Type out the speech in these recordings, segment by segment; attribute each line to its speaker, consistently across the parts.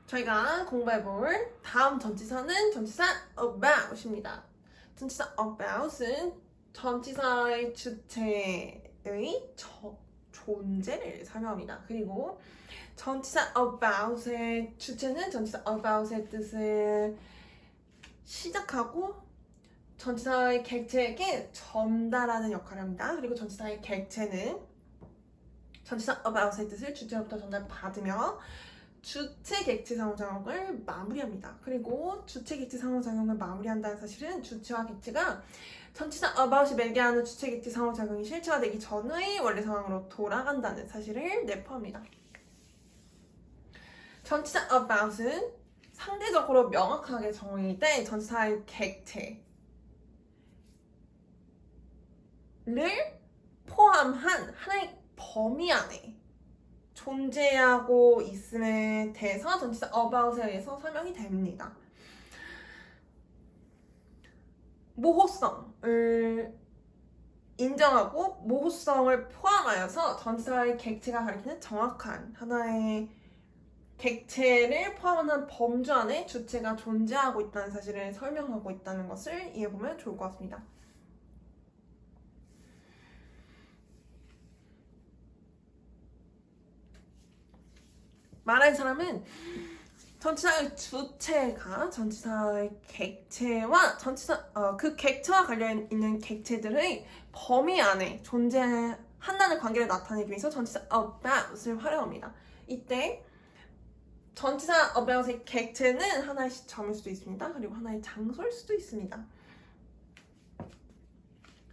Speaker 1: 저희가 공부해볼 다음 전치사는 전치사 about입니다. 전치사 about은 전치사의 주체의 존재를 설명합니다. 그리고 전치사 about의 주체는 전치사 about의 뜻을 시작하고 전치사의 객체에게 전달하는 역할을 합니다. 그리고 전치사의 객체는 전치사 about의 뜻을 주체로부터 전달받으며 주체 객체 상호작용을 마무리합니다. 그리고 주체 객체 상호작용을 마무리한다는 사실은 주체와 객체가 전치사 about이 매개하는 주체 객체 상호작용이 실체화되기 전의 원래 상황으로 돌아간다는 사실을 내포합니다. 전치사 about은 상대적으로 명확하게 정의된 전치사의 객체를 포함한 하나의 범위 안에 존재하고 있음에 대해서 전치사 about에 의해서 설명이 됩니다. 모호성을 인정하고 모호성을 포함하여서 전치사의 객체가 가리키는 정확한 하나의 객체를 포함한 범주 안에 주체가 존재하고 있다는 사실을 설명하고 있다는 것을 이해해보면 좋을 것 같습니다. 말할 사람은 전치사의 주체가 전치사의 객체와 그 객체와 관련 있는 객체들의 범위 안에 존재한다는 관계를 나타내기 위해서 전치사 about을 활용합니다. 이때 전치사 about의 객체는 하나의 시점일 수도 있습니다. 그리고 하나의 장소일 수도 있습니다.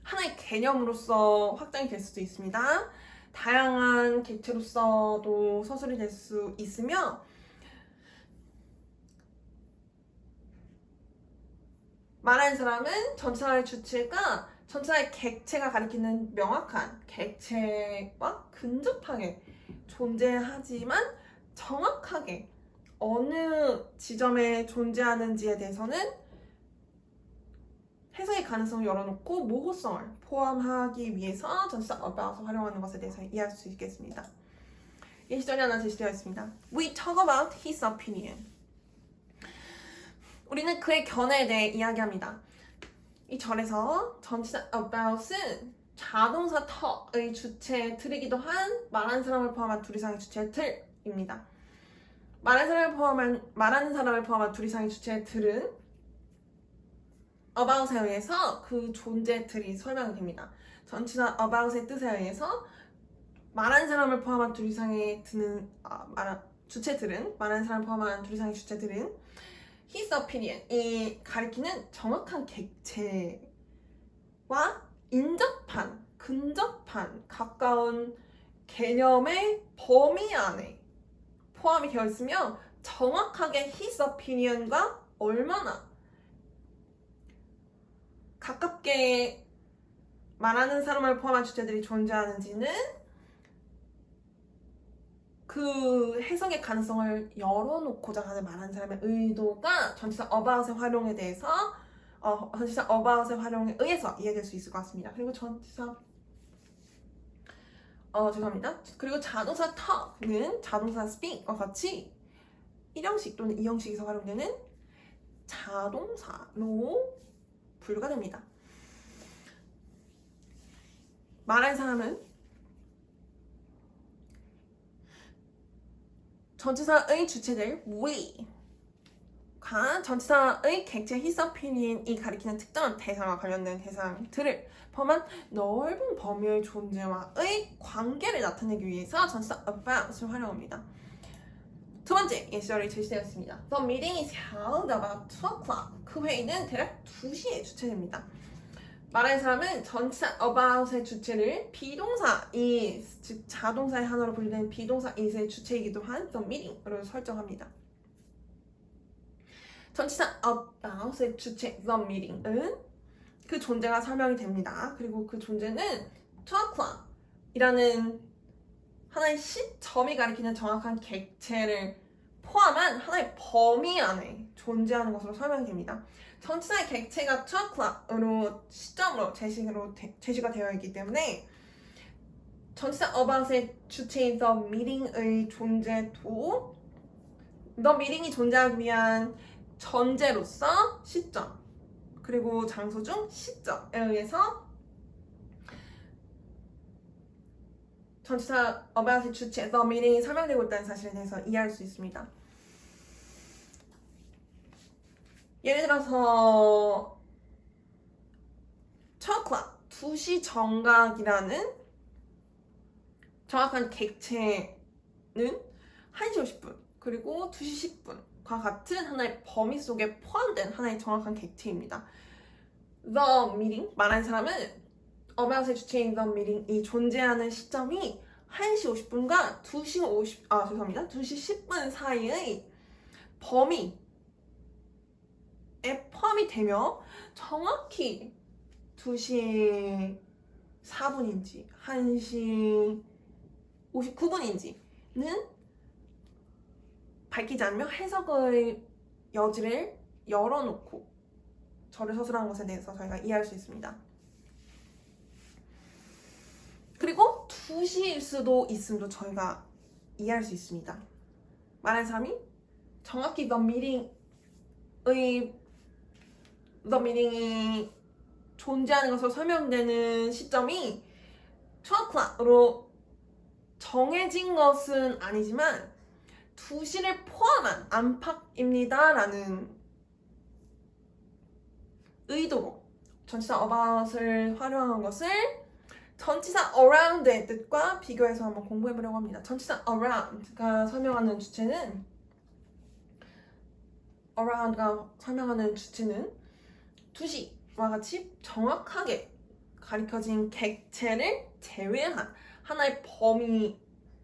Speaker 1: 하나의 개념으로서 확장이 될 수도 있습니다. 다양한 객체로서도 서술이 될 수 있으며 말하는 사람은 전치사의 주체가 전치사의 객체가 가리키는 명확한 객체와 근접하게 존재하지만 정확하게 어느 지점에 존재하는지에 대해서는 해석의 가능성을 열어놓고 모호성을 포함하기 위해서 전치사 about을 활용하는 것에 대해서 이해할 수 있겠습니다. 예시절이 하나 제시되어 있습니다. We talk about his opinion. 우리는 그의 견해에 대해 이야기합니다. 이 절에서 전치사 about은 자동사 talk의 주체의 틀이기도 한 말하는 사람을 포함한 둘 이상의 주체의 틀입니다. 말하는 사람을 포함한 둘 이상의 주체의 틀은 about에 의해서 그 존재 틀이 설명이 됩니다. 전치사 about의 뜻에 의해서 말하는 사람을 포함한 둘 이상의 주체들은 말하는 사람을 포함한 둘 이상의 주체들은 his opinion이 가리키는 정확한 객체와 인접한, 근접한, 가까운 개념의 범위 안에 포함이 되어 있으며 정확하게 his opinion과 얼마나 가깝게 말하는 사람을 포함한 주체들이 존재하는지는 그 해석의 가능성을 열어놓고자 하는 말하는 사람의 의도가 전치사 about의 활용에 대해서 전치사 about의 활용에 의해서 이해될 수 있을 것 같습니다. 그리고 죄송합니다. 그리고 자동사 talk는 자동사 speak과 같이 1형식 또는 2형식에서 활용되는 자동사로 분류가 됩니다. 말하는 사람은 전치사의 주체들 we가 전치사의 객체 his opinion이 가리키는 특정한 대상과 관련된 대상들을 포함한 넓은 범위의 존재와의 관계를 나타내기 위해서 전치사 about을 활용합니다. 두 번째 예시절이 제시되어 있습니다. The meeting is held about 2 o'clock. 그 회의는 대략 2시에 주최됩니다. 말하는 사람은 전치사 about의 주체를 비동사 is, 즉 자동사의 한어로 분류된 비동사 is의 주체이기도 한 the meeting으로 설정합니다. 전치사 about의 주체 the meeting은 그 존재가 설명이 됩니다. 그리고 그 존재는 2 o'clock 이라는 하나의 시점이 가리키는 정확한 객체를 포함한 하나의 범위 안에 존재하는 것으로 설명이 됩니다. 전치사의 객체가 2 o'clock으로 시점으로 제시가 되어 있기 때문에 전치사 about의 주체인 the meeting의 존재도 The meeting이 존재하기 위한 전제로서 시점 그리고 장소 중 시점에 의해서 전치사 about의 주체 the meeting이 설명되고 있다는 사실에 대해서 이해할 수 있습니다. 예를 들어서 2 o'clock 2시 정각이라는 정확한 객체는 1시 50분 그리고 2시 10분과 같은 하나의 범위 속에 포함된 하나의 정확한 객체입니다. The meeting 말하는 사람은 about의 주체인 the meeting이 존재하는 시점이 1시 50분과 2시 10분 사이의 범위에 포함이 되며 정확히 2시 4분인지 1시 59분인지는 밝히지 않으며 해석의 여지를 열어놓고 저를 서술한 것에 대해서 저희가 이해할 수 있습니다. 그리고 2시일 수도 있음도 저희가 이해할 수 있습니다. 말하는 사람이 정확히 the meeting이 존재하는 것으로 설명되는 시점이 2 o'clock으로 정해진 것은 아니지만 2시를 포함한 안팎입니다 라는 의도로 전치사 about을 활용한 것을 전치사 around의 뜻과 비교해서 한번 공부해보려고 합니다. 전치사 around가 설명하는 주체는 2시와 같이 정확하게 가리켜진 객체를 제외한 하나의 범위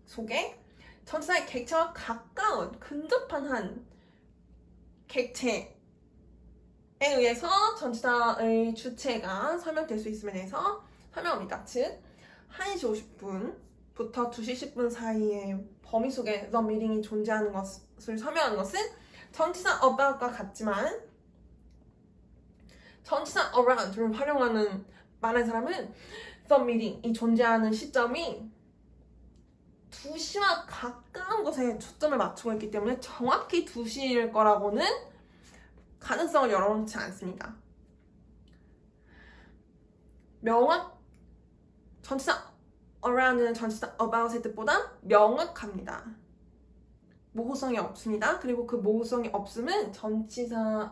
Speaker 1: 속에 전치사의 객체와 가까운 근접한 한 객체에 의해서 전치사의 주체가 설명될 수 있음에 대해서 설명합니다. 즉 1시 50분부터 2시 10분 사이의 범위 속에 the meeting이 존재하는 것을 설명하는 것은 전치사 about과 같지만 전치사 around를 활용하는 말하는 사람은 the meeting이 존재하는 시점이 2시와 가까운 것에 초점을 맞추고 있기 때문에 정확히 2시일 거라고는 가능성을 열어놓지 않습니다. 전치사 around는 전치사 about의 뜻보다 명확합니다. 모호성이 없습니다. 그리고 그 모호성이 없음은 전치사의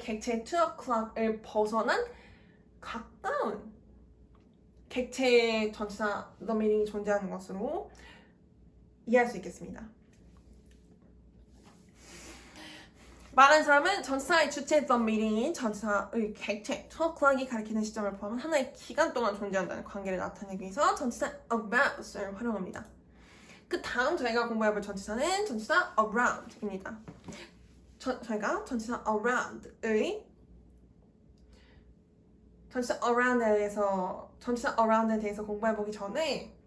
Speaker 1: 객체 2 o'clock을 벗어난 가까운 객체의 전치사 the meeting이 존재하는 것으로 이해할 수 있겠습니다. 말하는 사람은 전치사의 주체 the meeting이 전치사의 객체 2 o'clock이 가리키는 시점을 포함한 하나의 기간 동안 존재한다는 관계를 나타내기 위해서 전치사 about을 활용합니다. 그 다음 저희가 공부해볼 전치사는 전치사 around입니다. 저희가 전치사 around에 대해서 공부해보기 전에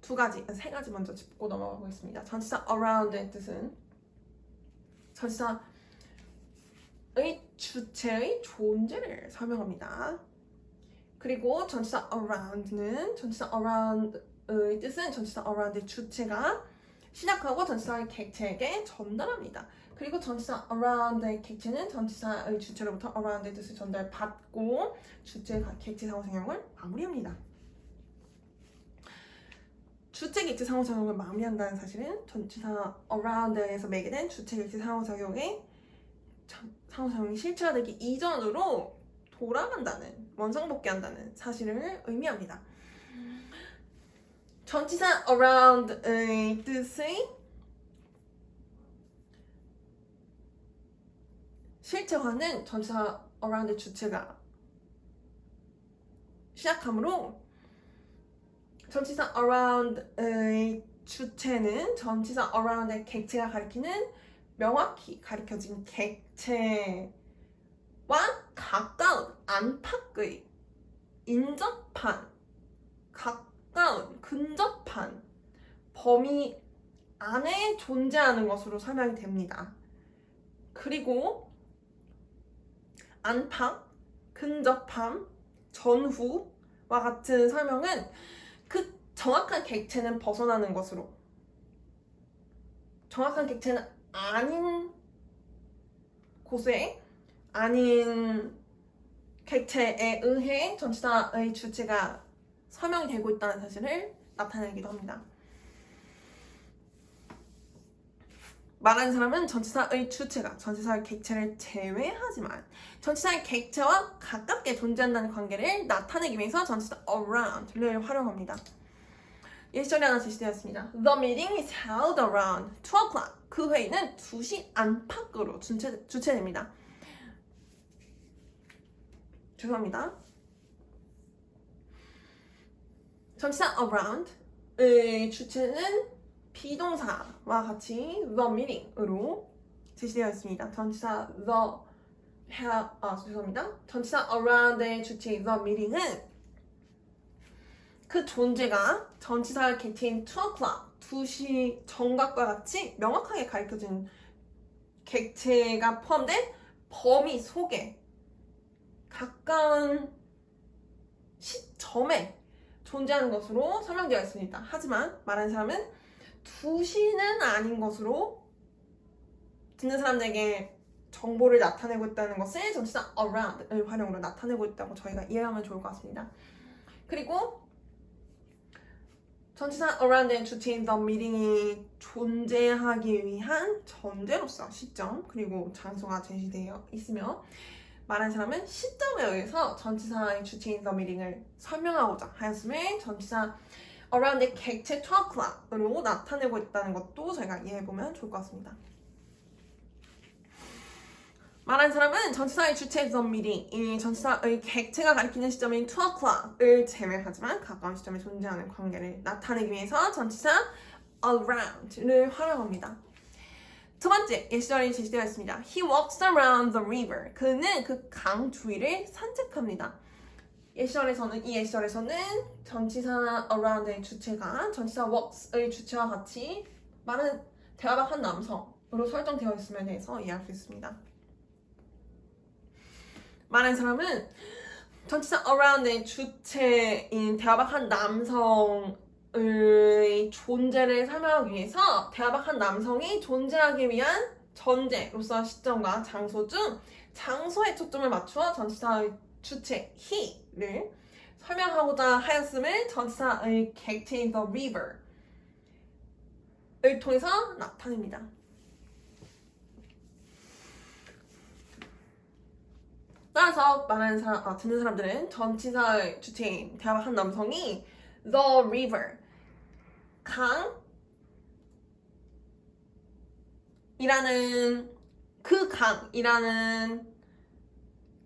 Speaker 1: 세 가지 먼저 짚고 넘어가 보겠습니다. 전치사 around의 뜻은 전치사의 주체의 존재를 설명합니다. 그리고 전치사 around의 뜻은 전치사 around의 주체가 시작하고 전치사의 객체에게 전달합니다. 그리고 전치사 around의 객체는 전치사의 주체로부터 around의 뜻을 전달받고 객체 상호작용을 마무리합니다. 주체 객체 상호작용을 마무리한다는 사실은 전치사 around에 의해서 매개된 주체 객체 상호작용이 실체화되기 이전으로 돌아간다는, 원상복귀한다는 사실을 의미합니다. 전치사 around의 뜻의 실체화는 전치사 around의 주체가 시작하므로 전치사 around의 주체는 전치사 around의 객체가 가리키는 명확히 가리켜진 객체와 가까운 안팎의 인접한 근접한 범위 안에 존재하는 것으로 설명이 됩니다. 그리고 안팎, 근접함, 전후와 같은 설명은 그 정확한 객체는 벗어나는 것으로, 정확한 객체는 아닌 곳에 아닌 객체에 의해 전치사의 주체가 설명이 되고 있다는 사실을 나타내기도 합니다. 말하는 사람은 전치사의 주체가 전치사의 객체를 제외하지만 전치사의 객체와 가깝게 존재한다는 관계를 나타내기 위해서 전치사 around를 활용합니다. 예시절이 하나 제시되었습니다. The meeting is held around 2 o'clock. 그 회의는 2시 안팎으로 주최됩니다. 죄송합니다. 전치사 around의 주체는 비동사와 같이 the meeting으로 제시되어 있습니다. 전치사 죄송합니다. 전치사 around의 주체인 the meeting은 그 존재가 전치사 객체인 2 o'clock, 2시 정각과 같이 명확하게 가리켜진 객체가 포함된 범위 속에 가까운 시점에 존재하는 것으로 설명되어 있습니다. 하지만 말하는 사람은 2시는 아닌 것으로 듣는 사람들에게 정보를 나타내고 있다는 것을 전치사 around의 활용으로 나타내고 있다고 저희가 이해하면 좋을 것 같습니다. 그리고 전치사 around의 주체인 the meeting이 존재하기 위한 전제로서 시점 그리고 장소가 제시되어 있으며 말하는 사람은 시점에 의해서 전치사의 주체인 the meeting을 설명하고자 하였음을 전치사 around의 객체 2 o'clock으로 나타내고 있다는 것도 저희가 이해해보면 좋을 것 같습니다. 말하는 사람은 전치사의 주체 the meeting, 이 전치사의 객체가 가리키는 시점인 2 o'clock을 제외하지만 가까운 시점에 존재하는 관계를 나타내기 위해서 전치사 around를 활용합니다. 첫 번째 예시절이 제시되어 있습니다. He walks around the river. 그는 그 강 주위를 산책합니다. 이 예시절에서는 전치사 around의 주체가 전치사 walks의 주체와 같이 말은 대화가 한 남성으로 설정되어 있음에 대해서 이해할 수 있습니다. 말하는 사람은 전치사 around의 주체인 대화박 한 남성의 존재를 설명하기 위해서 대화박 한 남성이 존재하기 위한 전제로서 시점과 장소 중 장소에 초점을 맞추어 전치사의 주체 he를 설명하고자 하였음을 전치사의 객체인 the river를 통해서 나타냅니다. 따라서 듣는 사람들은 전치사의 주체인 대화박 한 남성이 the river, 강이라는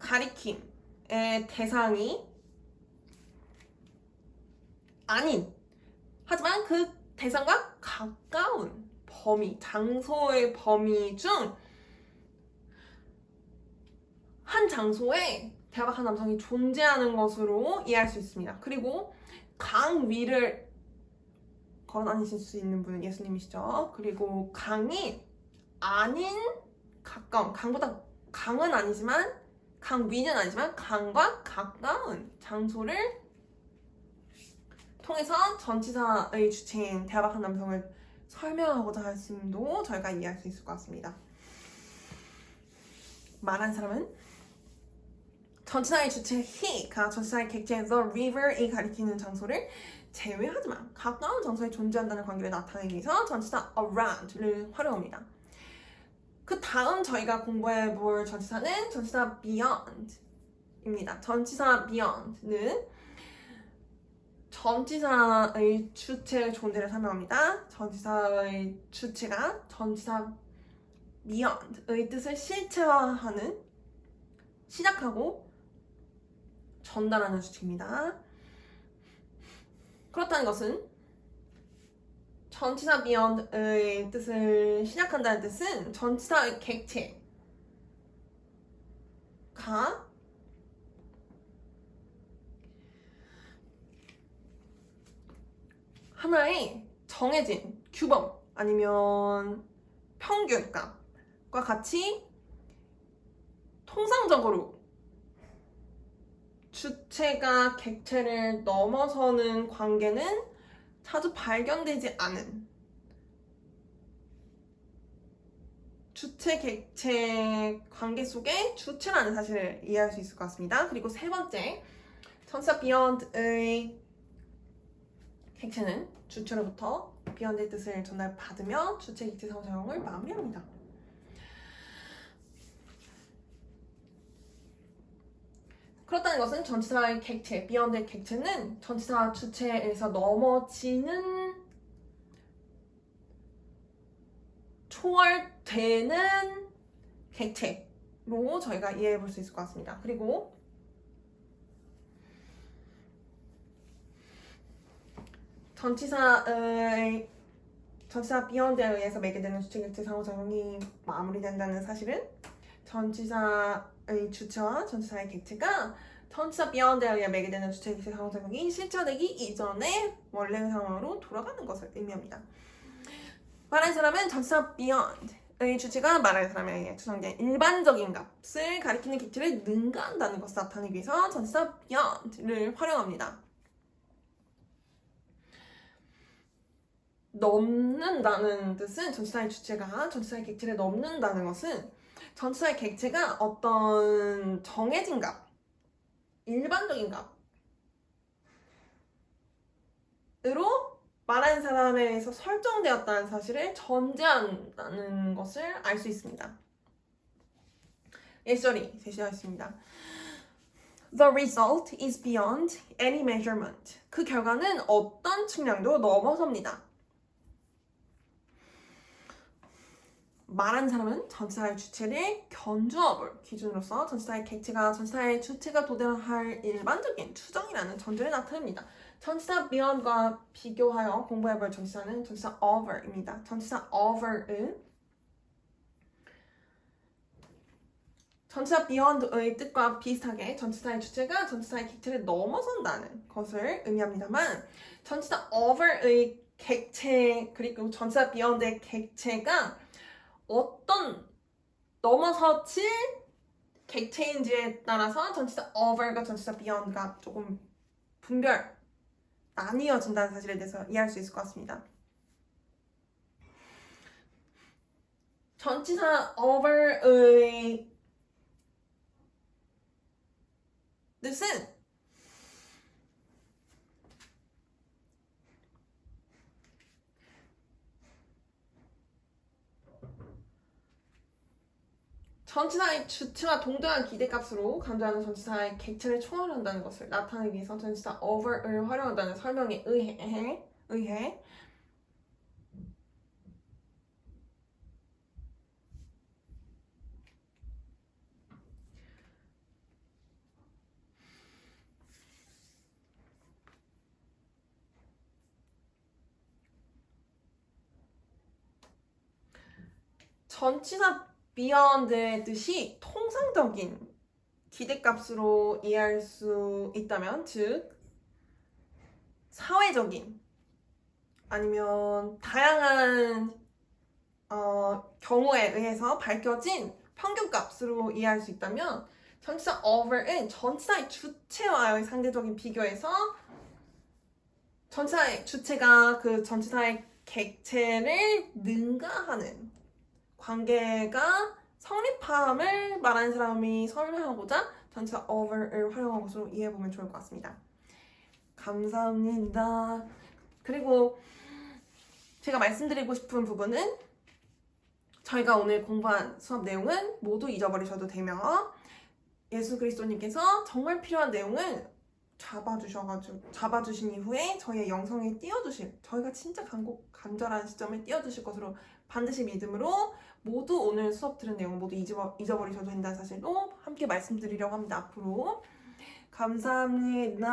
Speaker 1: 가리킴의 대상이 아닌, 하지만 그 대상과 가까운 범위, 장소의 범위 중 한 장소에 대화박 한 남성이 존재하는 것으로 이해할 수 있습니다. 그리고 강 위를 걸어 다니실 수 있는 분은 예수님이시죠. 그리고 강이 아닌 가까운, 강은 아니지만 강 위는 아니지만 강과 가까운 장소를 통해서 전치사의 주체인 대화박 한 남성을 설명하고자 했음도 저희가 이해할 수 있을 것 같습니다. 말한 사람은 전치사의 주체 he가 전치사의 객체 the river이 가리키는 장소를 제외하지만 가까운 장소에 존재한다는 관계를 나타내기 위해서 전치사 around를 활용합니다. 그 다음 저희가 공부해 볼 전치사는 전치사 beyond입니다. 전치사 beyond는 전치사의 주체의 존재를 설명합니다. 전치사의 주체가 전치사 beyond의 뜻을 실체화하는, 시작하고 전달하는 수칙입니다. 그렇다는 것은 전치사 beyond의 뜻을 시작한다는 뜻은 전치사의 객체가 하나의 정해진 규범 아니면 평균값과 같이 통상적으로 주체가 객체를 넘어서는 관계는 자주 발견되지 않은 주체, 객체 관계 속에 주체라는 사실을 이해할 수 있을 것 같습니다. 그리고 세 번째, 전치사 beyond의 객체는 주체로부터 beyond의 뜻을 전달받으며 주체, 객체 상호작용을 마무리합니다. 그렇다는 것은 전치사의 객체, beyond의 객체는 전치사 주체에서 넘어지는 초월되는 객체로 저희가 이해해 볼 수 있을 것 같습니다. 그리고 전치사 beyond에 의해서 매개되는 주체, 객체 상호작용이 마무리된다는 사실은 전치사의 주체와 전치사의 객체가 전치사 beyond에 의해 매개되는 주체, 객체 상호작용이 실체되기 이전에 원래의 상황으로 돌아가는 것을 의미합니다. 말하는 사람은 전치사 beyond의 주체가 말하는 사람에 의해 추정된 일반적인 값을 가리키는 객체를 능가한다는 것을 나타내기 위해서 전치사 beyond를 활용합니다. 넘는다는 뜻은 전치사의 주체가 전치사의 객체를 넘는다는 것은 전치사의 객체가 어떤 정해진 값, 일반적인 값으로 말하는 사람에 의해서 설정되었다는 사실을 전제한다는 것을 알 수 있습니다. 예시절이 제시되어 있습니다. The result is beyond any measurement. 그 결과는 어떤 측량도 넘어섭니다. 말하는 사람은 전치사의 주체를 견주어볼 기준으로서 전치사의 객체가 전치사의 주체가 도달할 일반적인 추정이라는 전제를 나타냅니다. 전치사 beyond과 비교하여 공부해볼 전치사는 전치사 over입니다. 전치사 over은 전치사 beyond의 뜻과 비슷하게 전치사의 주체가 전치사의 객체를 넘어선다는 것을 의미합니다만 전치사 over의 객체 그리고 전치사 beyond의 객체가 어떤 넘어서칠 객체인지에 따라서 전치사 over과 전치사 beyond가 조금 나뉘어진다는 사실에 대해서 이해할 수 있을 것 같습니다. 전치사 over의 뜻은 전치사의 주체와 동등한 기대값으로 간주하는 전치사의 객체를 초월한다는 것을 나타내기 위해서 전치사 over를 활용한다는 설명에 의해 전치사 beyond의 뜻이 통상적인 기대값으로 이해할 수 있다면, 즉 사회적인 아니면 다양한 경우에 의해서 밝혀진 평균값으로 이해할 수 있다면 전치사 over은 전치사의 주체와의 상대적인 비교에서 전치사의 주체가 그 전치사의 객체를 능가하는 관계가 성립함을 말하는 사람이 설명하고자 전치사 over를 활용한 것으로 이해해보면 좋을 것 같습니다. 감사합니다. 그리고 제가 말씀드리고 싶은 부분은 저희가 오늘 공부한 수업 내용은 모두 잊어버리셔도 되며 예수 그리스도님께서 정말 필요한 내용을 잡아주신 이후에 저희의 영성에 띄워주실, 저희가 진짜 간절한 시점에 띄워주실 것으로 반드시 믿음으로 모두 오늘 수업 들은 내용 모두 잊어버리셔도 된다는 사실도 함께 말씀드리려고 합니다. 앞으로 감사합니다.